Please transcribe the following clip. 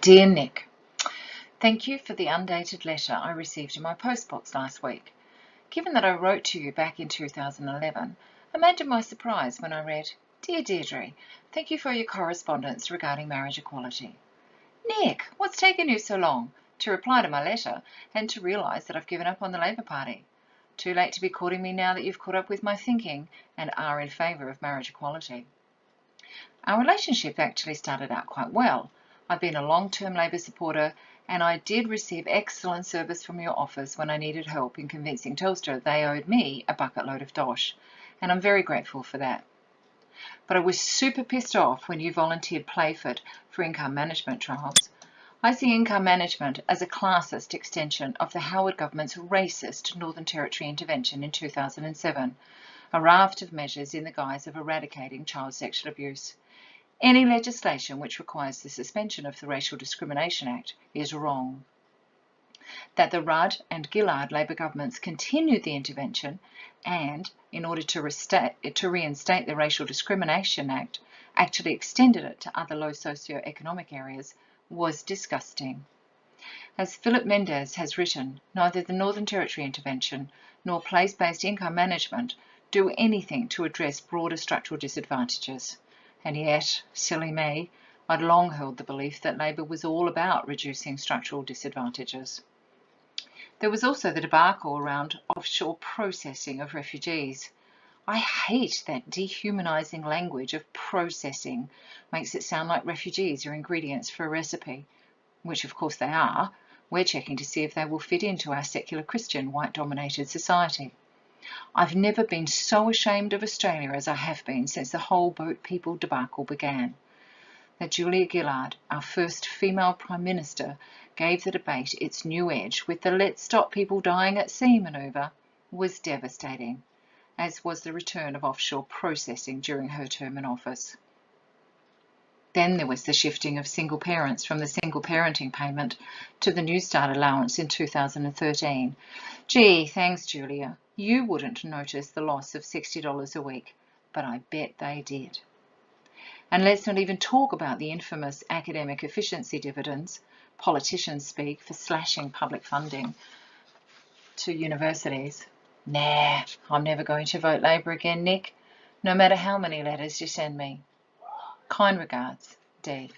Dear Nick, thank you for the undated letter I received in my postbox last week. Given that I wrote to you back in 2011, imagine my surprise when I read, Dear Deirdre, thank you for your correspondence regarding marriage equality. Nick, what's taken you so long to reply to my letter and to realise that I've given up on the Labor Party? Too late to be courting me now that you've caught up with my thinking and are in favour of marriage equality. Our relationship actually started out quite well. I've been a long-term Labor supporter and I did receive excellent service from your office when I needed help in convincing Telstra they owed me a bucket load of dosh, and I'm very grateful for that. But I was super pissed off when you volunteered Playford for income management trials. I see income management as a classist extension of the Howard government's racist Northern Territory intervention in 2007, a raft of measures in the guise of eradicating child sexual abuse. Any legislation which requires the suspension of the Racial Discrimination Act is wrong. That the Rudd and Gillard Labor governments continued the intervention and, in order to reinstate the Racial Discrimination Act, actually extended it to other low socio-economic areas was disgusting. As Philip Mendes has written, neither the Northern Territory intervention nor place-based income management do anything to address broader structural disadvantages. And yet, silly me, I'd long held the belief that Labor was all about reducing structural disadvantages. There was also the debacle around offshore processing of refugees. I hate that dehumanising language of processing. Makes it sound like refugees are ingredients for a recipe, which of course they are. We're checking to see if they will fit into our secular Christian white-dominated society. I've never been so ashamed of Australia as I have been since the whole boat people debacle began. That Julia Gillard, our first female Prime Minister, gave the debate its new edge with the Let's Stop People Dying at Sea manoeuvre was devastating, as was the return of offshore processing during her term in office. Then there was the shifting of single parents from the single parenting payment to the New Start allowance in 2013. Gee, thanks Julia. You wouldn't notice the loss of $60 a week, but I bet they did. And let's not even talk about the infamous academic efficiency dividends, politicians speak, for slashing public funding to universities. Nah, I'm never going to vote Labor again, Nick, no matter how many letters you send me. Kind regards, Dee.